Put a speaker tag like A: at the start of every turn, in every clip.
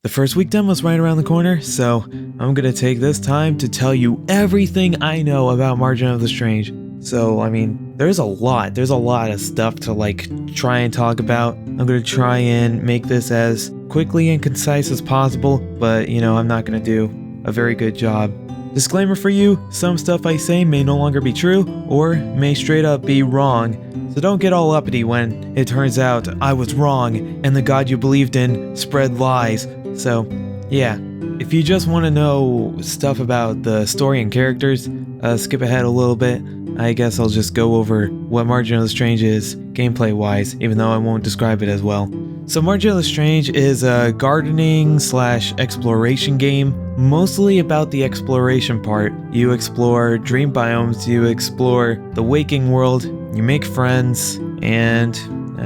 A: The first week demo's right around the corner, so I'm gonna take this time to tell you everything I know about Margin of the Strange. So, I mean, there's a lot of stuff to try and talk about. I'm gonna try and make this as quickly and concise as possible, but I'm not gonna do a very good job. Disclaimer for you, some stuff I say may no longer be true, or may straight up be wrong, so don't get all uppity when it turns out I was wrong and the god you believed in spread lies. So, yeah, if you just want to know stuff about the story and characters, skip ahead a little bit. I guess I'll just go over what Margin of the Strange is, gameplay-wise, even though I won't describe it as well. So Margin of the Strange is a gardening/exploration game, mostly about the exploration part. You explore dream biomes, you explore the waking world, you make friends, and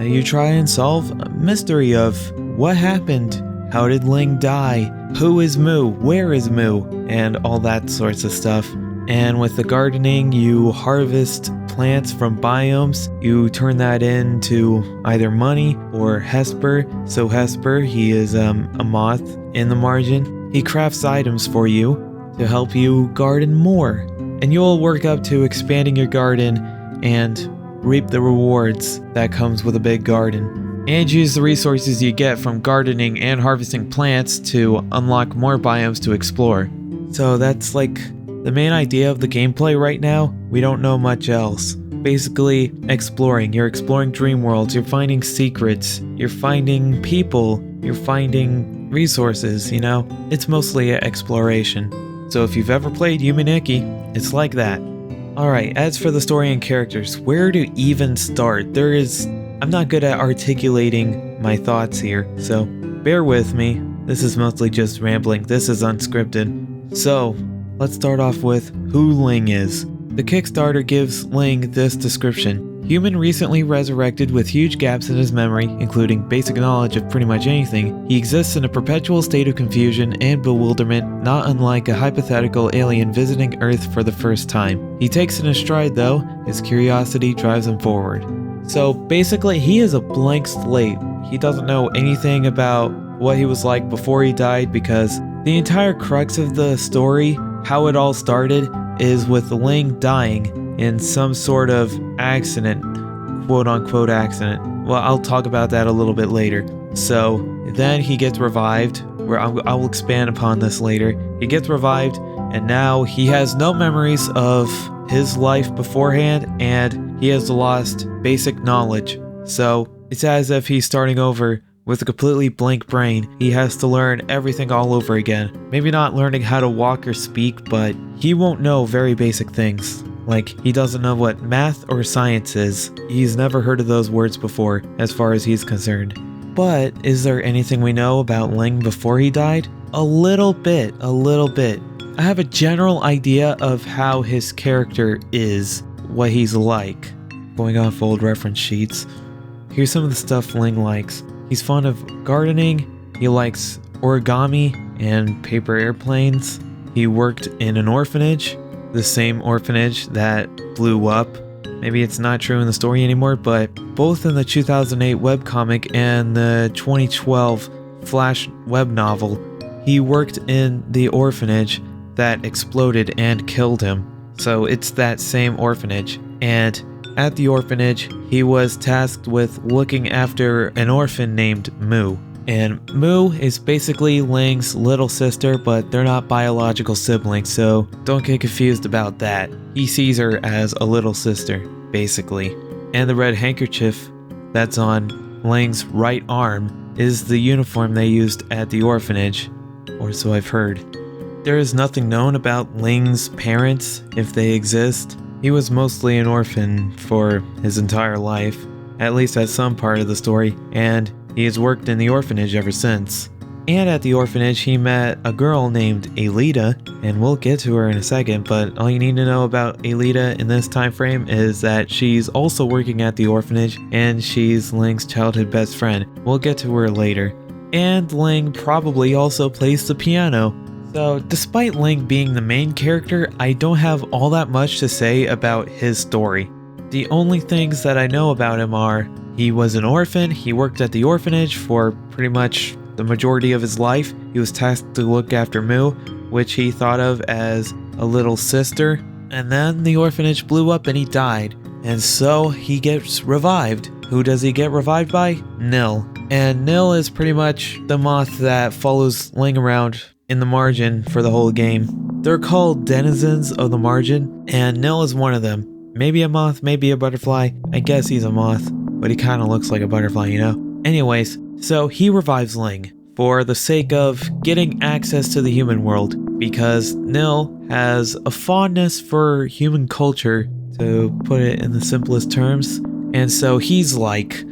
A: you try and solve a mystery of what happened. How did Ling die? Who is Moo? Where is Moo? And all that sorts of stuff. And with the gardening, you harvest plants from biomes. You turn that into either money or Hesper. So Hesper, he is a moth in the margin. He crafts items for you to help you garden more. And you'll work up to expanding your garden and reap the rewards that comes with a big garden. And use the resources you get from gardening and harvesting plants to unlock more biomes to explore. So that's the main idea of the gameplay right now. We don't know much else. Basically, exploring. You're exploring dream worlds, you're finding secrets, you're finding people, you're finding resources, It's mostly exploration. So if you've ever played Yume Nikki, it's like that. Alright, as for the story and characters, where to even start? I'm not good at articulating my thoughts here, so bear with me. This is mostly just rambling. This is unscripted. So, let's start off with who Ling is. The Kickstarter gives Ling this description. Human recently resurrected with huge gaps in his memory, including basic knowledge of pretty much anything. He exists in a perpetual state of confusion and bewilderment, not unlike a hypothetical alien visiting Earth for the first time. He takes it in stride though. His curiosity drives him forward. So basically, he is a blank slate. He doesn't know anything about what he was like before he died, because the entire crux of the story, how it all started, is with Ling dying in some sort of accident, quote-unquote accident. Well, I'll talk about that a little bit later. So then he gets revived, where I will expand upon this later. He gets revived, and now he has no memories of his life beforehand, and he has lost basic knowledge. So it's as if he's starting over with a completely blank brain. He has to learn everything all over again. Maybe not learning how to walk or speak, but he won't know very basic things. He doesn't know what math or science is. He's never heard of those words before, as far as he's concerned. But is there anything we know about Ling before he died? A little bit. I have a general idea of how his character is, what he's like. Going off old reference sheets, here's some of the stuff Ling likes. He's fond of gardening, he likes origami and paper airplanes. He worked in an orphanage, the same orphanage that blew up. Maybe it's not true in the story anymore, but both in the 2008 webcomic and the 2012 Flash web novel, he worked in the orphanage that exploded and killed him. So it's that same orphanage. And at the orphanage, he was tasked with looking after an orphan named Moo. And Moo is basically Ling's little sister, but they're not biological siblings, so don't get confused about that. He sees her as a little sister, basically. And the red handkerchief that's on Ling's right arm is the uniform they used at the orphanage, or so I've heard. There is nothing known about Ling's parents, if they exist. He was mostly an orphan for his entire life, at least at some part of the story, and he has worked in the orphanage ever since. And at the orphanage, he met a girl named Alita, and we'll get to her in a second, but all you need to know about Alita in this time frame is that she's also working at the orphanage, and she's Ling's childhood best friend. We'll get to her later. And Ling probably also plays the piano. So, despite Ling being the main character, I don't have all that much to say about his story. The only things that I know about him are, he was an orphan, he worked at the orphanage for pretty much the majority of his life, he was tasked to look after Moo, which he thought of as a little sister. And then the orphanage blew up and he died. And so he gets revived. Who does he get revived by? Nil. And Nil is pretty much the moth that follows Ling around in the margin for the whole game. They're called denizens of the margin, and Nil is one of them. Maybe a moth, maybe a butterfly. I guess he's a moth, but he kind of looks like a butterfly, you know? Anyways, so he revives Ling for the sake of getting access to the human world, because Nil has a fondness for human culture, to put it in the simplest terms. And so he's like,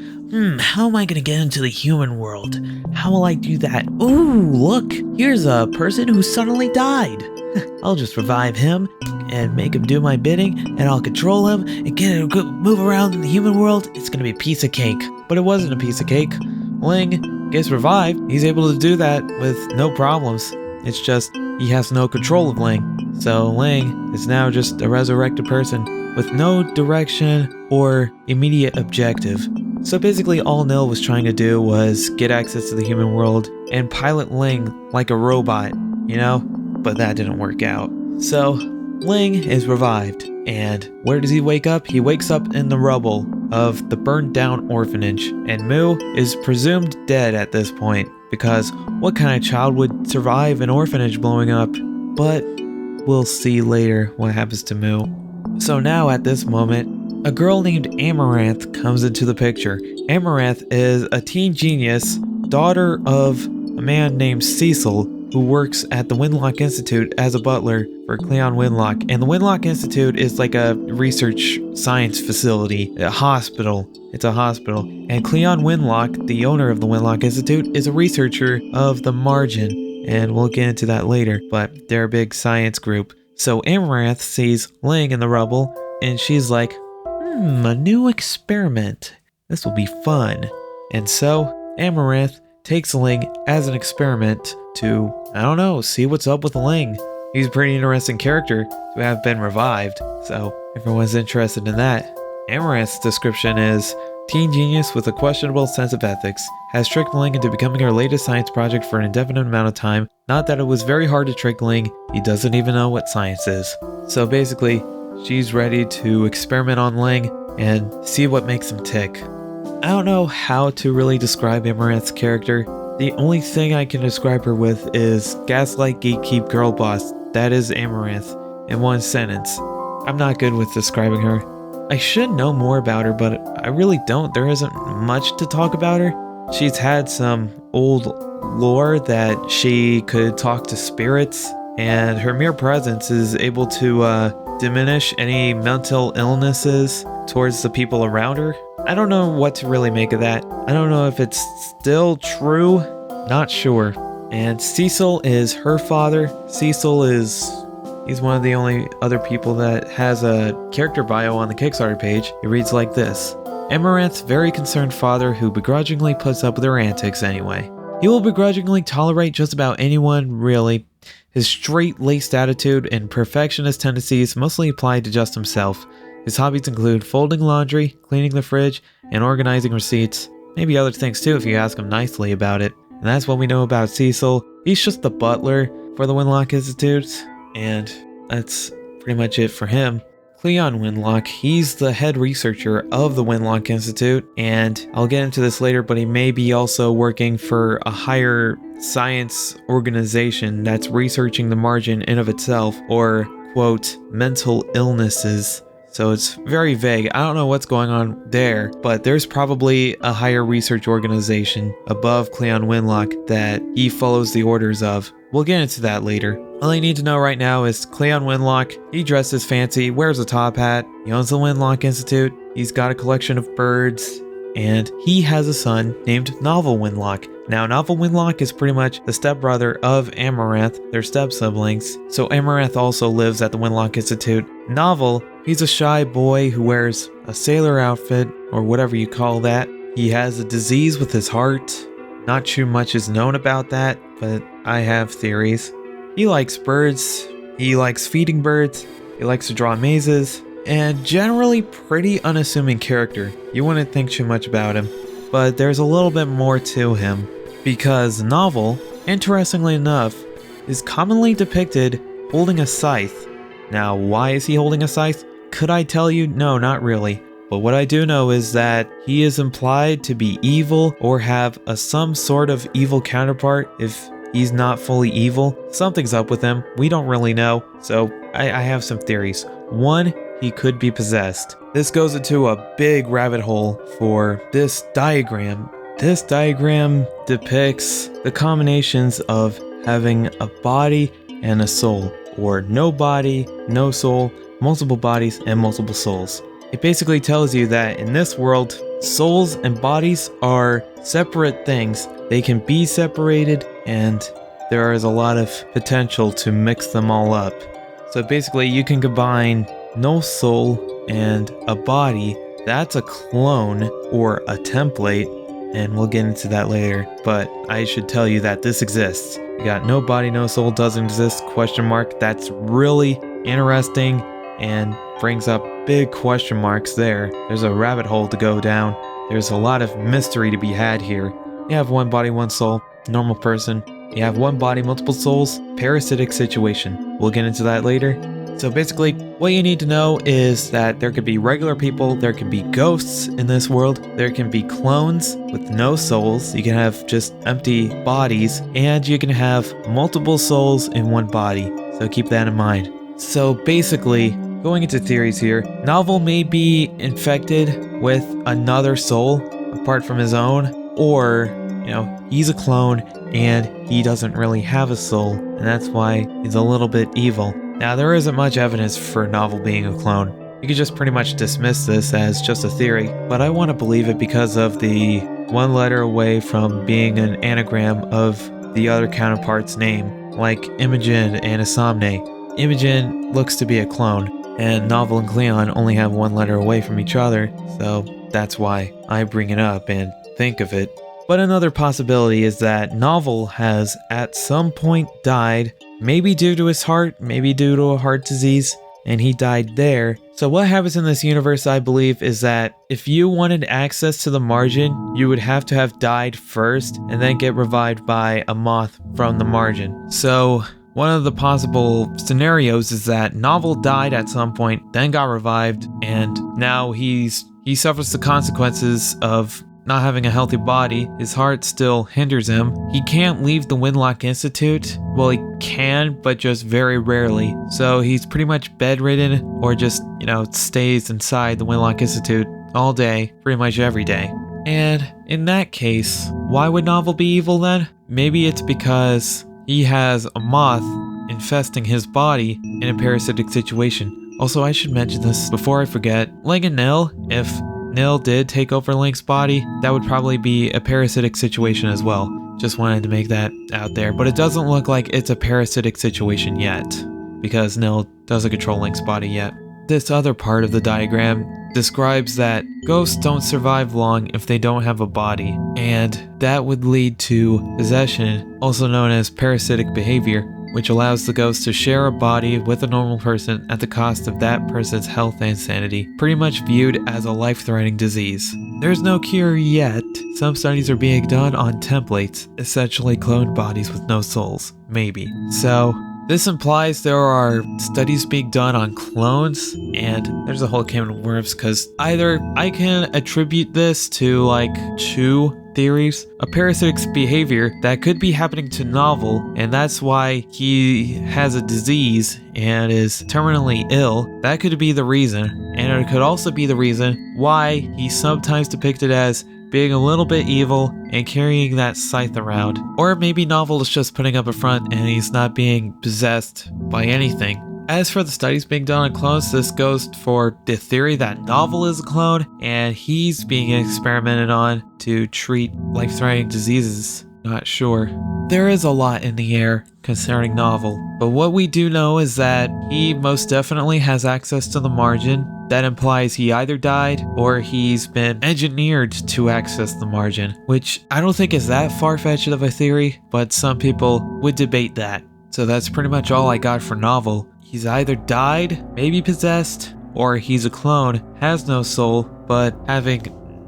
A: how am I gonna get into the human world? How will I do that? Ooh, look, here's a person who suddenly died. I'll just revive him and make him do my bidding, and I'll control him and get him to move around in the human world. It's gonna be a piece of cake. But it wasn't a piece of cake. Ling gets revived. He's able to do that with no problems. It's just he has no control of Ling. So Ling is now just a resurrected person with no direction or immediate objective. So basically all Nil was trying to do was get access to the human world and pilot Ling like a robot, you know? But that didn't work out. So Ling is revived, and where does he wake up? He wakes up in the rubble of the burned down orphanage, and Moo is presumed dead at this point, because what kind of child would survive an orphanage blowing up? But we'll see later what happens to Moo. So now at this moment, a girl named Amaranth comes into the picture. Amaranth is a teen genius, daughter of a man named Cecil, who works at the Windlock Institute as a butler for Cleon Windlock. And the Windlock Institute is like a research science facility, a hospital. It's a hospital. And Cleon Windlock, the owner of the Windlock Institute, is a researcher of the margin. And we'll get into that later, but they're a big science group. So Amaranth sees Ling in the rubble, and she's like, a new experiment. This will be fun. And so Amaranth takes Ling as an experiment to, I don't know, see what's up with Ling. He's a pretty interesting character to have been revived, so everyone's interested in that. Amaranth's description is, teen genius with a questionable sense of ethics, has tricked Ling into becoming her latest science project for an indefinite amount of time. Not that it was very hard to trick Ling, he doesn't even know what science is. So basically, she's ready to experiment on Ling and see what makes him tick. I don't know how to really describe Amaranth's character. The only thing I can describe her with is gaslight, gatekeep, girl boss. That is Amaranth in one sentence. I'm not good with describing her. I should know more about her, but I really don't. There isn't much to talk about her. She's had some old lore that she could talk to spirits, and her mere presence is able to diminish any mental illnesses towards the people around her. I don't know what to really make of that. I don't know if it's still true. Not sure. And Cecil is her father. Cecil he's one of the only other people that has a character bio on the Kickstarter page. It reads like this. Amaranth's very concerned father who begrudgingly puts up with her antics anyway. He will begrudgingly tolerate just about anyone, really. His straight-laced attitude and perfectionist tendencies mostly apply to just himself. His hobbies include folding laundry, cleaning the fridge, and organizing receipts. Maybe other things too if you ask him nicely about it. And that's what we know about Cecil. He's just the butler for the Windlock Institute, and that's pretty much it for him. Cleon Windlock, he's the head researcher of the Windlock Institute, and I'll get into this later, but he may be also working for a higher science organization that's researching the margin in of itself, or, quote, mental illnesses. So it's very vague. I don't know what's going on there, but there's probably a higher research organization above Cleon Windlock that he follows the orders of. We'll get into that later. All I need to know right now is Cleon Windlock, he dresses fancy, wears a top hat, he owns the Windlock Institute, he's got a collection of birds, and he has a son named Novel Windlock. Now, Novel Windlock is pretty much the stepbrother of Amaranth, their step-siblings, so Amaranth also lives at the Windlock Institute. Novel, he's a shy boy who wears a sailor outfit, or whatever you call that. He has a disease with his heart. Not too much is known about that, but I have theories. He likes birds, he likes feeding birds, he likes to draw mazes, and generally pretty unassuming character. You wouldn't think too much about him, but there's a little bit more to him. Because Novel, interestingly enough, is commonly depicted holding a scythe. Now, why is he holding a scythe? Could I tell you? No, not really. But what I do know is that he is implied to be evil or have some sort of evil counterpart if he's not fully evil. Something's up with him. We don't really know. So I have some theories. One, he could be possessed. This goes into a big rabbit hole for this diagram. This diagram depicts the combinations of having a body and a soul, or no body, no soul, multiple bodies, and multiple souls. It basically tells you that in this world, souls and bodies are separate things. They can be separated, and there is a lot of potential to mix them all up. So basically, you can combine no soul and a body. That's a clone or a template, and we'll get into that later. But I should tell you that this exists. You got no body, no soul doesn't exist, question mark. That's really interesting and brings up big question marks there. There's a rabbit hole to go down. There's a lot of mystery to be had here. You have one body, one soul, normal person. You have one body, multiple souls, parasitic situation. We'll get into that later. So basically, what you need to know is that there could be regular people, there can be ghosts in this world, there can be clones with no souls, you can have just empty bodies, and you can have multiple souls in one body. So keep that in mind. So basically, going into theories here, Novel may be infected with another soul apart from his own, or, he's a clone and he doesn't really have a soul, and that's why he's a little bit evil. Now, there isn't much evidence for Novel being a clone. You could just pretty much dismiss this as just a theory, but I want to believe it because of the one letter away from being an anagram of the other counterpart's name, like Imagigen and Isomn. Imagen looks to be a clone, and Novel and Cleon only have one letter away from each other, so that's why I bring it up and think of it. But another possibility is that Novel has at some point died, maybe due to his heart, maybe due to a heart disease, and he died there. So what happens in this universe, I believe, is that if you wanted access to the margin, you would have to have died first and then get revived by a moth from the margin. So one of the possible scenarios is that Novel died at some point, then got revived, and now he suffers the consequences of not having a healthy body. His heart still hinders him. He can't leave the Windlock Institute. Well, he can, but just very rarely. So he's pretty much bedridden or just, stays inside the Windlock Institute all day, pretty much every day. And in that case, why would Novel be evil then? Maybe it's because he has a moth infesting his body in a parasitic situation. Also, I should mention this before I forget. Ling and Nil, if Nil did take over Link's body, that would probably be a parasitic situation as well. Just wanted to make that out there. But it doesn't look like it's a parasitic situation yet, because Nil doesn't control Link's body yet. This other part of the diagram describes that ghosts don't survive long if they don't have a body, and that would lead to possession, also known as parasitic behavior, which allows the ghost to share a body with a normal person at the cost of that person's health and sanity, pretty much viewed as a life-threatening disease. There's no cure yet. Some studies are being done on templates, essentially cloned bodies with no souls. Maybe. So, this implies there are studies being done on clones, and there's a whole can of worms, because either I can attribute this to two theories. A parasitic behavior that could be happening to Novel, and that's why he has a disease and is terminally ill. That could be the reason, and it could also be the reason why he's sometimes depicted as being a little bit evil and carrying that scythe around. Or maybe Novel is just putting up a front and he's not being possessed by anything. As for the studies being done on clones, this goes for the theory that Novel is a clone and he's being experimented on to treat life-threatening diseases. Not sure. There is a lot in the air concerning Novel, but what we do know is that he most definitely has access to the margin. That implies he either died or he's been engineered to access the margin, which I don't think is that far-fetched of a theory, but some people would debate that. So that's pretty much all I got for Novel. He's either died, maybe possessed, or he's a clone, has no soul, but having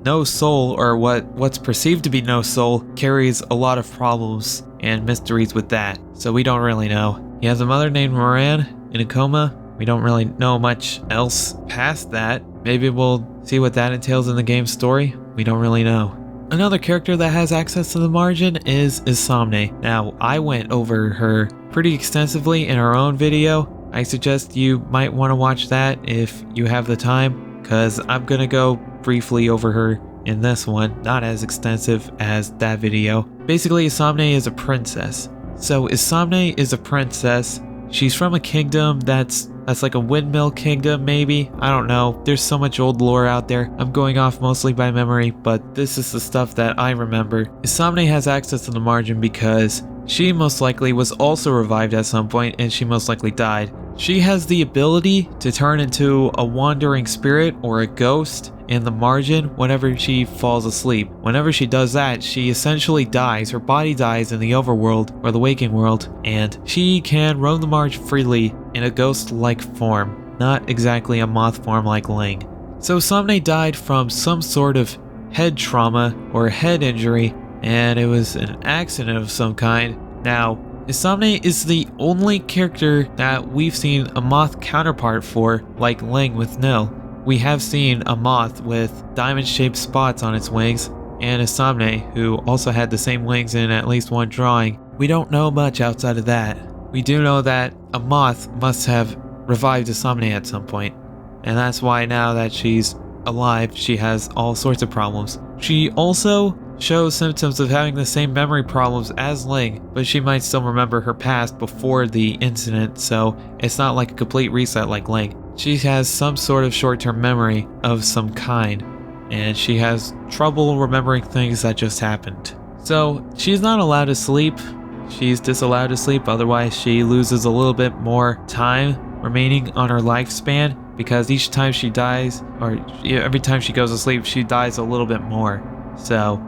A: no soul, or what's perceived to be no soul, carries a lot of problems and mysteries with that. So we don't really know. He has a mother named Moran in a coma. We don't really know much else past that. Maybe we'll see what that entails in the game's story. We don't really know. Another character that has access to the margin is Isomn. Now, I went over her pretty extensively in our own video. I suggest you might want to watch that if you have the time, because I'm going to go briefly over her in this one, not as extensive as that video. Basically, Isomn is a princess. So Isomn is a princess. She's from a kingdom that's like a windmill kingdom, maybe? I don't know. There's so much old lore out there. I'm going off mostly by memory, but this is the stuff that I remember. Isomn has access to the margin because she most likely was also revived at some point, and she most likely died. She has the ability to turn into a wandering spirit or a ghost in the margin whenever she falls asleep. Whenever she does that, she essentially dies. Her body dies in the overworld or the waking world, and she can roam the margin freely in a ghost-like form, not exactly a moth form like Ling. So Isomn died from some sort of head trauma or head injury, and it was an accident of some kind. Now, Isomn is the only character that we've seen a moth counterpart for, like Ling with Nil. We have seen a moth with diamond-shaped spots on its wings, and Isomn, who also had the same wings in at least one drawing. We don't know much outside of that. We do know that a moth must have revived Isomn at some point, and that's why now that she's alive, she has all sorts of problems. She also shows symptoms of having the same memory problems as Ling, but she might still remember her past before the incident, so it's not like a complete reset like Ling. She has some sort of short-term memory of some kind, and she has trouble remembering things that just happened. So she's not allowed to sleep. She's disallowed to sleep, otherwise she loses a little bit more time remaining on her lifespan, because each time she dies, or every time she goes to sleep, she dies a little bit more. So,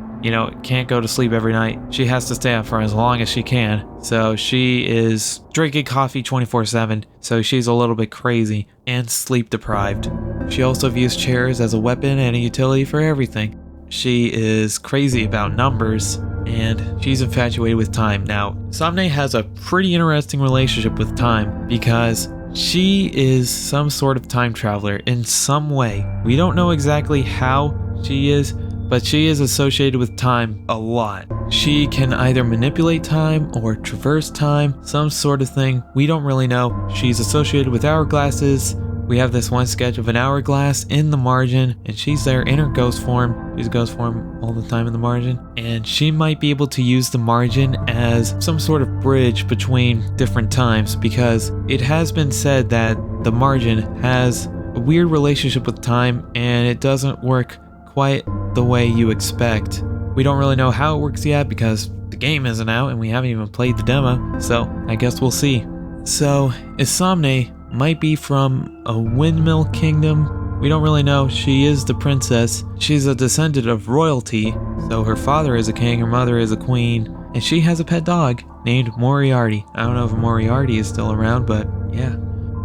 A: can't go to sleep every night. She has to stay up for as long as she can. So she is drinking coffee 24/7, so she's a little bit crazy and sleep deprived. She also views chairs as a weapon and a utility for everything. She is crazy about numbers, and she's infatuated with time. Now, Isomn has a pretty interesting relationship with time because she is some sort of time traveler in some way. We don't know exactly how she is, but she is associated with time a lot. She can either manipulate time or traverse time, some sort of thing. We don't really know. She's associated with hourglasses. We have this one sketch of an hourglass in the margin, and she's there in her ghost form. She's ghost form all the time in the margin. And she might be able to use the margin as some sort of bridge between different times, because it has been said that the margin has a weird relationship with time, and it doesn't work quite the way you expect. We don't really know how it works yet because the game isn't out and we haven't even played the demo, so I guess we'll see. So Isomn might be from a windmill kingdom. We don't really know. She is the princess. She's a descendant of royalty, so her father is a king, her mother is a queen, and she has a pet dog named Moriarty. I don't know if Moriarty is still around, but yeah.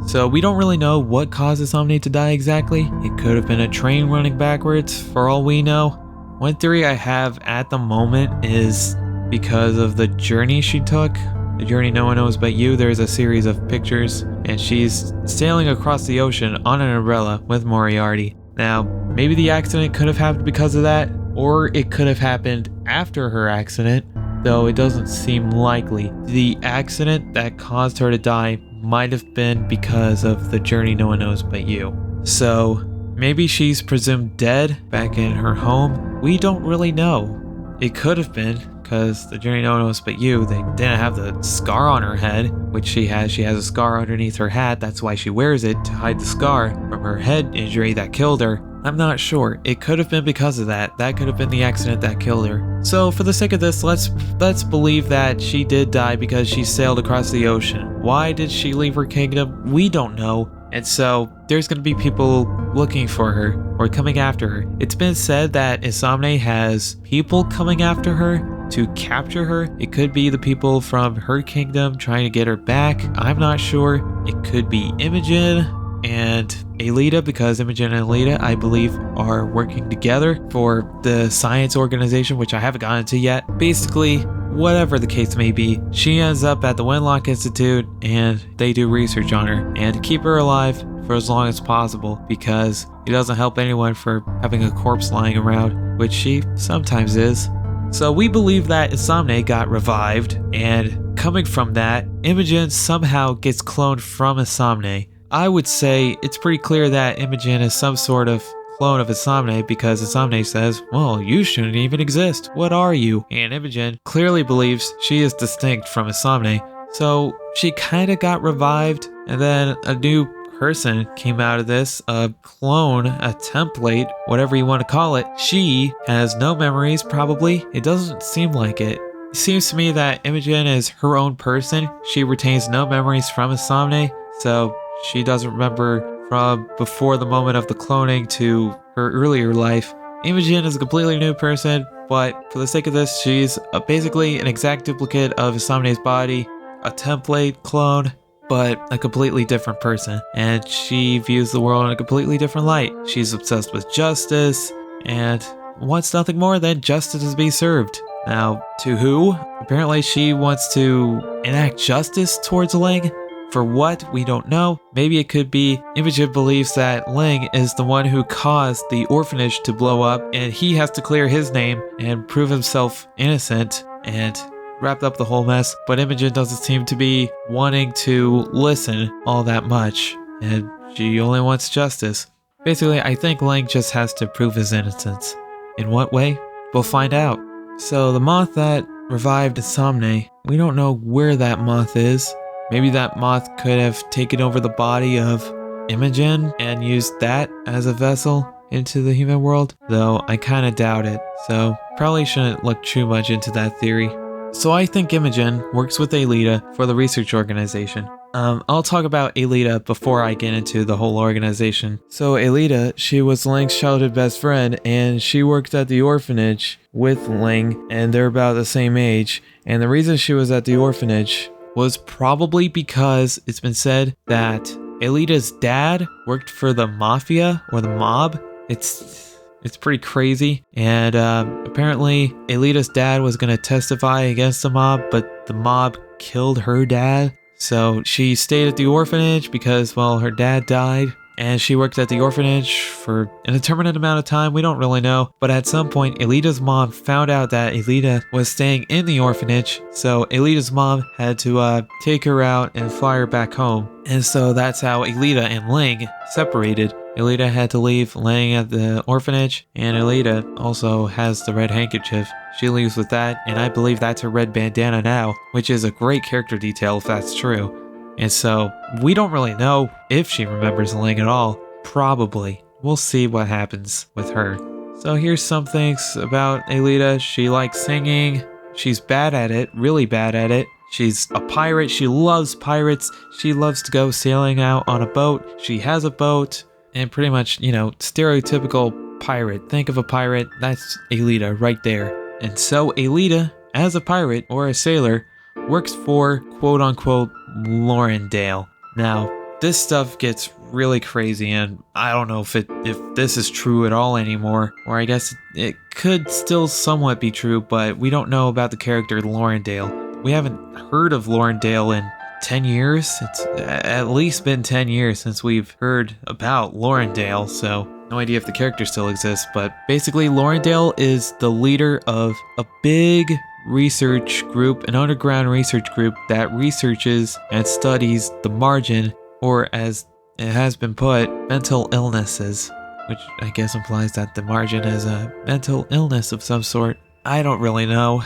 A: So we don't really know what caused Isomn to die exactly. It could have been a train running backwards, for all we know. One theory I have at the moment is because of the journey she took. The journey no one knows but you. There's a series of pictures, and she's sailing across the ocean on an umbrella with Moriarty. Now, maybe the accident could have happened because of that, or it could have happened after her accident, though it doesn't seem likely. The accident that caused her to die might have been because of the journey no one knows but you. So maybe she's presumed dead back in her home. We don't really know. It could have been because the journey no one knows but you, they didn't have the scar on her head, which she has. She has a scar underneath her hat. That's why she wears it, to hide the scar from her head injury that killed her. I'm not sure. It could have been because of that. That could have been the accident that killed her. So for the sake of this, let's believe that she did die because she sailed across the ocean. Why did she leave her kingdom? We don't know. And so there's going to be people looking for her or coming after her. It's been said that Isomn has people coming after her to capture her. It could be the people from her kingdom trying to get her back. I'm not sure. It could be Imogen. and Alita, because Imogen and Alita, I believe, are working together for the science organization, which I haven't gotten into yet. Basically, whatever the case may be, she ends up at the Windlock Institute and they do research on her and keep her alive for as long as possible because it doesn't help anyone for having a corpse lying around, which she sometimes is. So we believe that Isomn got revived, and coming from that, Imogen somehow gets cloned from Isomn. I would say it's pretty clear that Imogen is some sort of clone of Isomn because Isomn says, well, you shouldn't even exist. What are you? And Imogen clearly believes she is distinct from Isomn. So she kind of got revived, and then a new person came out of this, a clone, a template, whatever you want to call it. She has no memories, probably. It doesn't seem like it. It seems to me that Imogen is her own person. She retains no memories from Isomn, so she doesn't remember from before the moment of the cloning to her earlier life. Imogen is a completely new person, but for the sake of this, she's basically an exact duplicate of Isomn's body, a template clone, but a completely different person, and she views the world in a completely different light. She's obsessed with justice and wants nothing more than justice to be served. Now, to who? Apparently she wants to enact justice towards Ling. For what? We don't know. Maybe it could be Imogen believes that Ling is the one who caused the orphanage to blow up, and he has to clear his name and prove himself innocent and wrapped up the whole mess, but Imogen doesn't seem to be wanting to listen all that much, and she only wants justice. Basically, I think Ling just has to prove his innocence. In what way? We'll find out. So the moth that revived Isomn, we don't know where that moth is. Maybe that moth could have taken over the body of Imogen and used that as a vessel into the human world, though I kind of doubt it, so probably shouldn't look too much into that theory. So I think Imogen works with Alita for the research organization. I'll talk about Alita before I get into the whole organization. So Alita, she was Ling's childhood best friend, and she worked at the orphanage with Ling, and they're about the same age. And the reason she was at the orphanage was probably because it's been said that Alita's dad worked for the mafia or the mob. It's pretty crazy, and apparently Alita's dad was going to testify against the mob, but the mob killed her dad. So she stayed at the orphanage because, well, her dad died, and she worked at the orphanage for an indeterminate amount of time. We don't really know, but at some point Alita's mom found out that Alita was staying in the orphanage, so Alita's mom had to take her out and fly her back home. And so that's how Alita and Ling separated. Alita had to leave Ling at the orphanage, and Alita also has the red handkerchief. She leaves with that, and I believe that's her red bandana now, which is a great character detail if that's true. And so we don't really know if she remembers Ling at all. Probably. We'll see what happens with her. So here's some things about Alita. She likes singing. She's bad at it, really bad at it. She's a pirate. She loves pirates. She loves to go sailing out on a boat. She has a boat. And pretty much, stereotypical pirate. Think of a pirate, that's Alita right there. And so Alita, as a pirate or a sailor, works for quote-unquote Laurendale. Now, this stuff gets really crazy, and I don't know if this is true at all anymore, or I guess it could still somewhat be true, but we don't know about the character Laurendale. We haven't heard of Laurendale in 10 years? It's at least been 10 years since we've heard about Laurendale, so no idea if the character still exists, but basically Laurendale is the leader of a big research group, an underground research group that researches and studies the margin, or as it has been put, mental illnesses, which I guess implies that the margin is a mental illness of some sort. I don't really know.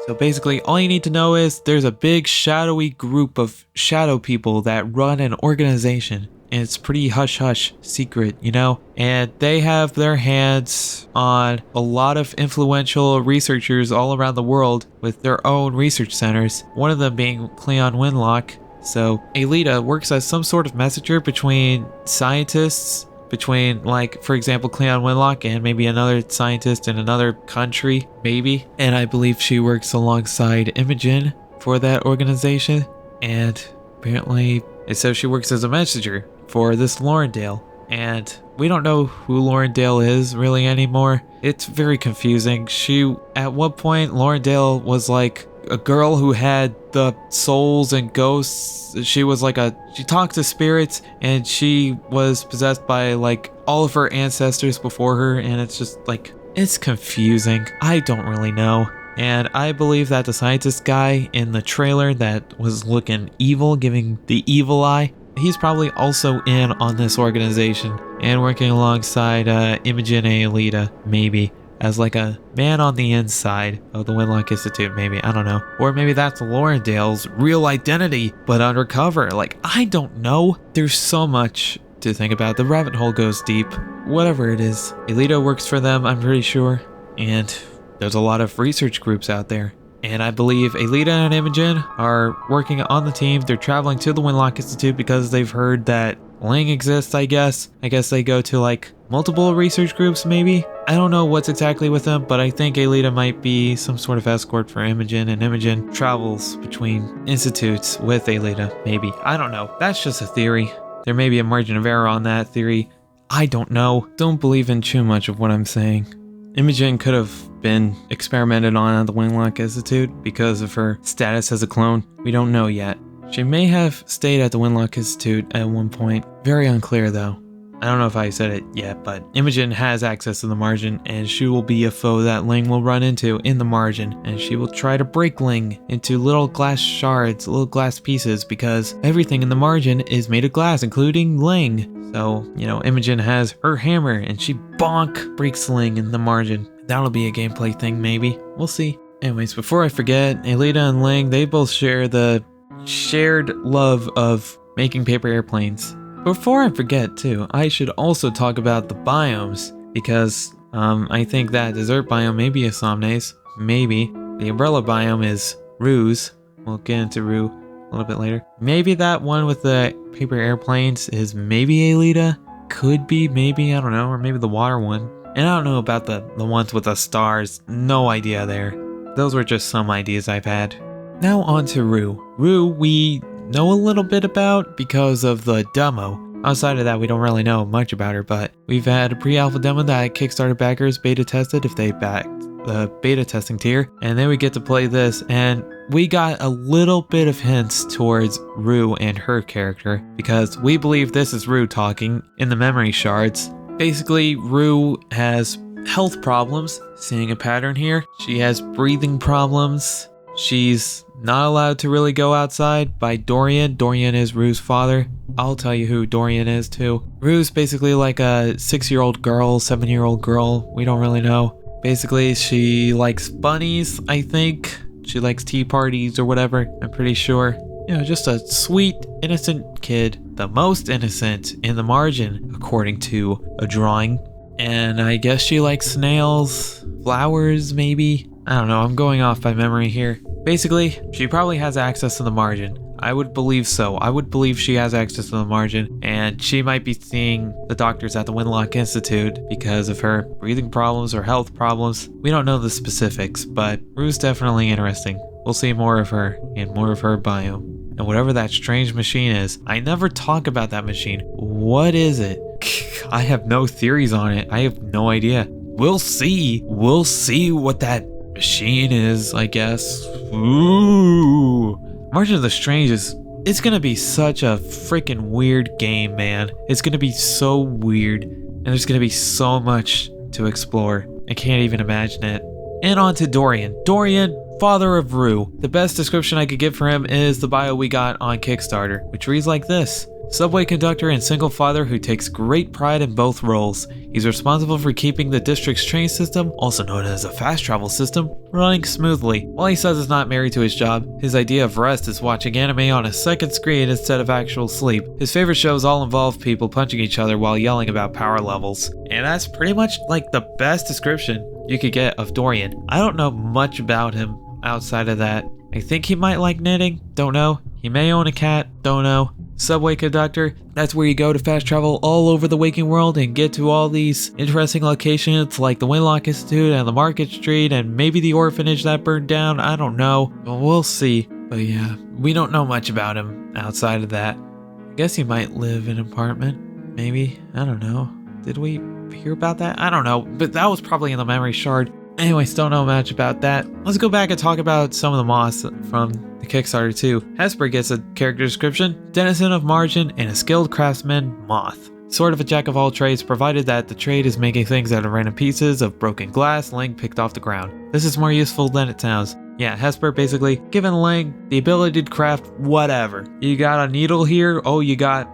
A: So basically, all you need to know is there's a big shadowy group of shadow people that run an organization. And it's pretty hush-hush secret, And they have their hands on a lot of influential researchers all around the world with their own research centers. One of them being Cleon Windlock. So Alita works as some sort of messenger between scientists, between, for example, Cleon Windlock and maybe another scientist in another country, maybe. And I believe she works alongside Imogen for that organization. And apparently, so she works as a messenger. for this Laurendale. And we don't know who Laurendale is really anymore. It's very confusing. At one point, Laurendale was like a girl who had the souls and ghosts. She talked to spirits, and she was possessed by like all of her ancestors before her, and it's just like, it's confusing. I don't really know. And I believe that the scientist guy in the trailer that was looking evil, giving the evil eye, he's probably also in on this organization and working alongside Imagigen and Alita, maybe, as like a man on the inside of the Windlock Institute, maybe, I don't know. Or maybe that's Laurendale's real identity, but undercover. Like, I don't know. There's so much to think about. The rabbit hole goes deep. Whatever it is. Alita works for them, I'm pretty sure. And there's a lot of research groups out there. And I believe Alita and Imogen are working on the team. They're traveling to the Windlock Institute because they've heard that Ling exists, I guess. I guess they go to like multiple research groups, maybe? I don't know what's exactly with them, but I think Alita might be some sort of escort for Imogen, and Imogen travels between institutes with Alita, maybe. I don't know. That's just a theory. There may be a margin of error on that theory. I don't know. Don't believe in too much of what I'm saying. Imogen could have been experimented on at the Windlock Institute because of her status as a clone. We don't know yet. She may have stayed at the Windlock Institute at one point. Very unclear though. I don't know if I said it yet, but Imogen has access to the margin, and she will be a foe that Ling will run into in the margin, and she will try to break Ling into little glass shards, little glass pieces, because everything in the margin is made of glass, including Ling. So, Imogen has her hammer, and she breaks Ling in the margin. That'll be a gameplay thing, maybe. We'll see. Anyways, before I forget, Alita and Ling, they both share the shared love of making paper airplanes. Before I forget too, I should also talk about the biomes, because I think that desert biome may be Isomn's, maybe. The umbrella biome is Rue's. We'll get into Rue a little bit later. Maybe that one with the paper airplanes is maybe Alita? Could be, maybe, I don't know, or maybe the water one. And I don't know about the ones with the stars, no idea there. Those were just some ideas I've had. Now on to Rue. Rue, we know a little bit about because of the demo. Outside of that, we don't really know much about her, but we've had a pre-alpha demo that Kickstarter backers beta tested if they backed the beta testing tier, and then we get to play this, and we got a little bit of hints towards Rue and her character, because we believe this is Rue talking in the memory shards. Basically, Rue has health problems, seeing a pattern here. She has breathing problems. She's not allowed to really go outside by Dorian. Dorian is Rue's father. I'll tell you who Dorian is too. Rue's basically like a 6-year-old girl, 7-year-old girl. We don't really know. Basically, she likes bunnies, I think. She likes tea parties or whatever, I'm pretty sure. Just a sweet, innocent kid. The most innocent in the margin, according to a drawing. And I guess she likes snails, flowers maybe. I don't know, I'm going off by memory here. Basically, she probably has access to the margin. I would believe so. I would believe she has access to the margin, and she might be seeing the doctors at the Windlock Institute because of her breathing problems or health problems. We don't know the specifics, but Rue's definitely interesting. We'll see more of her and more of her biome. And whatever that strange machine is, I never talk about that machine. What is it? I have no theories on it. I have no idea. We'll see. We'll see what that machine is, I guess. Ooh. Margin of the Strange it's gonna be such a freaking weird game, man. It's gonna be so weird, and there's gonna be so much to explore. I can't even imagine it. And on to Dorian. Dorian, father of Rue. The best description I could give for him is the bio we got on Kickstarter, which reads like this. Subway conductor and single father who takes great pride in both roles. He's responsible for keeping the district's train system, also known as a fast travel system, running smoothly. While he says he's not married to his job, his idea of rest is watching anime on a second screen instead of actual sleep. His favorite shows all involve people punching each other while yelling about power levels. And that's pretty much like the best description you could get of Dorian. I don't know much about him outside of that. I think he might like knitting, don't know. He may own a cat, don't know. Subway conductor, that's where you go to fast travel all over the waking world and get to all these interesting locations like the Windlock Institute and the Market Street and maybe the orphanage that burned down. I don't know. We'll see. But yeah, we don't know much about him outside of that. Guess he might live in an apartment. Maybe. I don't know. Did we hear about that? I don't know. But that was probably in the memory shard. Anyways, don't know much about that. Let's go back and talk about some of the moths from the Kickstarter too. Hesper gets a character description: denizen of margin and a skilled craftsman moth. Sort of a jack of all trades, provided that the trade is making things out of random pieces of broken glass Ling picked off the ground. This is more useful than it sounds. Yeah, Hesper basically giving Ling the ability to craft whatever. You got a needle here? Oh, you got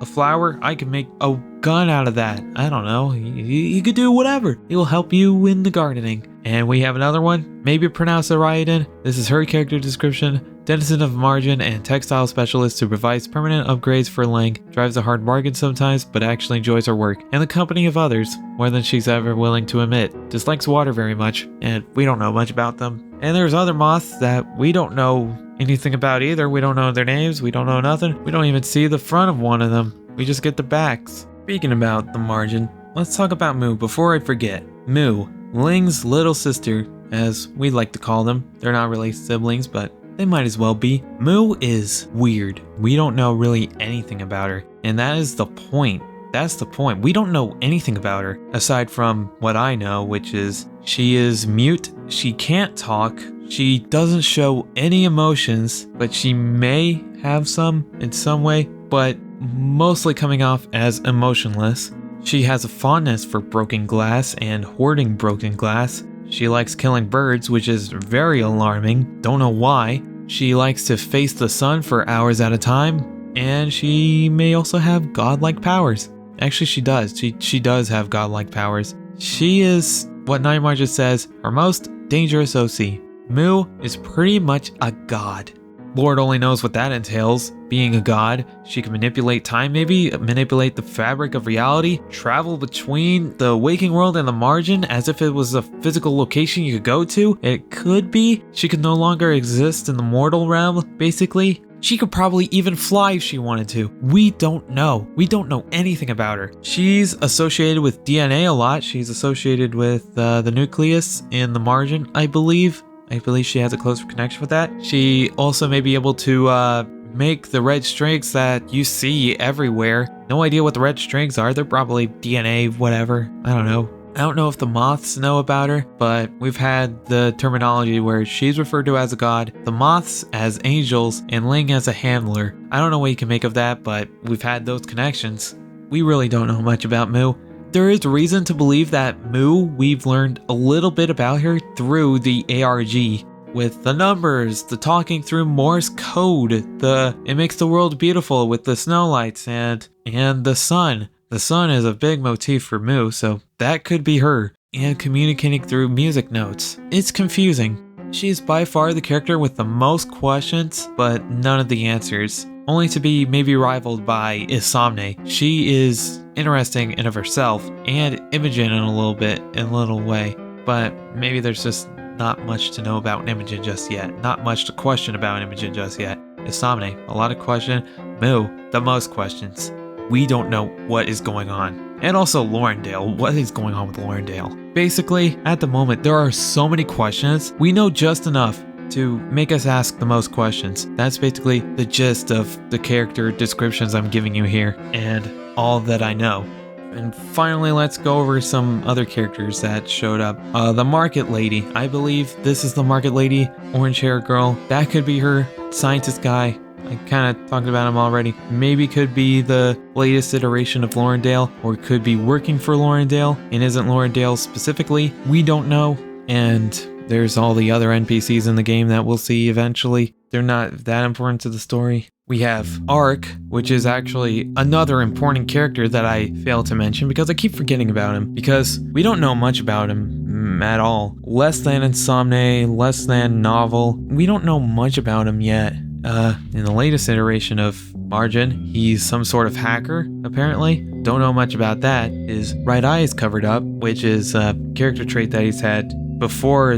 A: a flower? I can make a gun out of that. I don't know. You could do whatever. It will help you in the gardening. And we have another one. Maybe pronounce it right in. This is her character description. Denizen of margin and textile specialist who provides permanent upgrades for Ling. Drives a hard bargain sometimes, but actually enjoys her work and the company of others more than she's ever willing to admit. Dislikes water very much, and we don't know much about them. And there's other moths that we don't know anything about either. We don't know their names. We don't know nothing. We don't even see the front of one of them. We just get the backs. Speaking about the margin, let's talk about Moo before I forget. Moo, Ling's little sister, as we like to call them. They're not really siblings, but they might as well be. Moo is weird. We don't know really anything about her, and that is the point. That's the point. We don't know anything about her, aside from what I know, which is she is mute, she can't talk, she doesn't show any emotions, but she may have some in some way, but mostly coming off as emotionless. She has a fondness for broken glass and hoarding broken glass. She likes killing birds, which is very alarming. Don't know why. She likes to face the sun for hours at a time, and she may also have godlike powers. Actually, she does. She does have godlike powers. She is what Nightmare just says, her most dangerous OC. Moo is pretty much a god. Lord only knows what that entails. Being a god, she can manipulate time maybe, manipulate the fabric of reality, travel between the waking world and the margin as if it was a physical location you could go to. It could be she could no longer exist in the mortal realm, basically. She could probably even fly if she wanted to. We don't know. We don't know anything about her. She's associated with DNA a lot. She's associated with the nucleus in the margin, I believe. I believe she has a closer connection with that. She also may be able to make the red streaks that you see everywhere. No idea what the red streaks are. They're probably DNA, whatever. I don't know. I don't know if the moths know about her, but we've had the terminology where she's referred to as a god, the moths as angels, and Ling as a handler. I don't know what you can make of that, but we've had those connections. We really don't know much about Moo. There is reason to believe that Moo, we've learned a little bit about her through the ARG. With the numbers, the talking through Morse code, it makes the world beautiful with the snow lights and the sun. The sun is a big motif for Moo, so that could be her. And communicating through music notes. It's confusing. She's by far the character with the most questions, but none of the answers. Only to be maybe rivaled by Isomn. She is interesting in of herself, and Imagigen in a little way. But maybe there's just not much to know about Imagigen just yet. Not much to question about Imagigen just yet. Isomn, a lot of question. Moo, the most questions. We don't know what is going on. And also Laurendale, what is going on with Laurendale? Basically, at the moment, there are so many questions. We know just enough to make us ask the most questions. That's basically the gist of the character descriptions I'm giving you here, and all that I know. And finally, let's go over some other characters that showed up. The Market Lady. I believe this is the Market Lady, orange hair girl. That could be her. Scientist guy. I kind of talked about him already. Maybe could be the latest iteration of Laurendale, or could be working for Laurendale and isn't Laurendale specifically. We don't know. And there's all the other NPCs in the game that we'll see eventually. They're not that important to the story. We have Ark, which is actually another important character that I failed to mention because I keep forgetting about him, because we don't know much about him at all. Less than Insomne, less than Novel. We don't know much about him yet. In the latest iteration of Margin, he's some sort of hacker, apparently. Don't know much about that. His right eye is covered up, which is a character trait that he's had before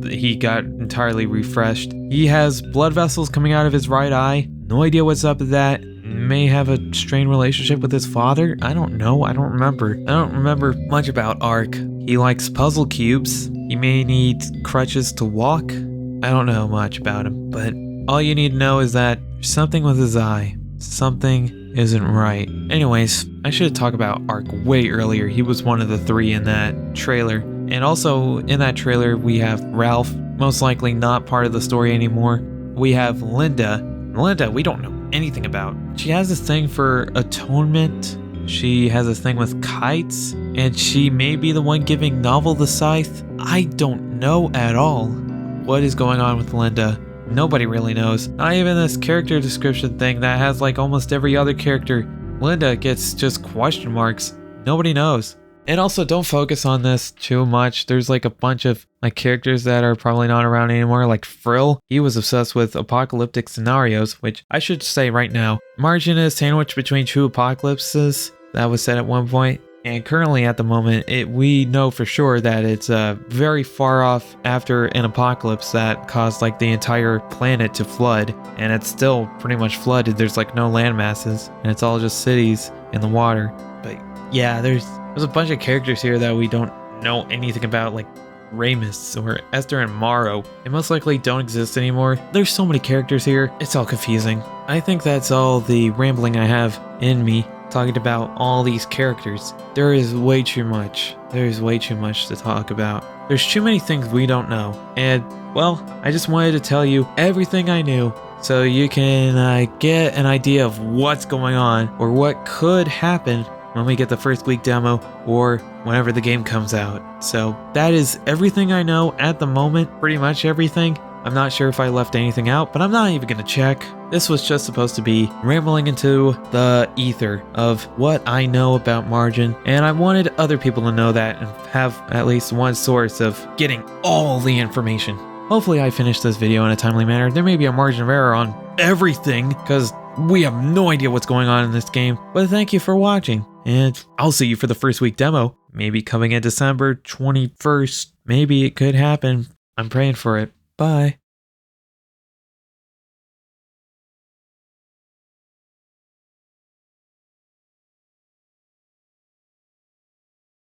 A: he got entirely refreshed. He has blood vessels coming out of his right eye. No idea what's up with that. May have a strained relationship with his father. I don't know. I don't remember much about Ark. He likes puzzle cubes. He may need crutches to walk. I don't know much about him, but all you need to know is that there's something with his eye. Something isn't right. Anyways, I should talk about Ark way earlier. He was one of the 3 in that trailer. And also in that trailer, we have Ralph, most likely not part of the story anymore. We have Linda. Linda, we don't know anything about. She has this thing for atonement. She has this thing with kites, and she may be the one giving Novel the scythe. I don't know at all what is going on with Linda. Nobody really knows. Not even this character description thing that has like almost every other character. Linda gets just question marks. Nobody knows. And also don't focus on this too much. There's like a bunch of like characters that are probably not around anymore, like Frill. He was obsessed with apocalyptic scenarios, which I should say right now. Margin is sandwiched between 2 apocalypses. That was said at one point. And currently at the moment, we know for sure that it's very far off after an apocalypse that caused like the entire planet to flood. And it's still pretty much flooded. There's like no land masses and it's all just cities in the water. But yeah, there's a bunch of characters here that we don't know anything about, like Ramus or Esther and Morrow. They most likely don't exist anymore. There's so many characters here. It's all confusing. I think that's all the rambling I have in me. Talking about all these characters. There is way too much. There's way too much to talk about. There's too many things we don't know. And, well, I just wanted to tell you everything I knew so you can get an idea of what's going on or what could happen when we get the first week demo or whenever the game comes out. So that is everything I know at the moment. Pretty much everything. I'm not sure if I left anything out, but I'm not even going to check. This was just supposed to be rambling into the ether of what I know about Margin, and I wanted other people to know that and have at least one source of getting all the information. Hopefully I finished this video in a timely manner. There may be a margin of error on everything, because we have no idea what's going on in this game, but thank you for watching, and I'll see you for the first week demo. Maybe coming in December 21st. Maybe it could happen. I'm praying for it. Bye.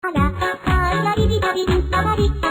B: aahahhhh,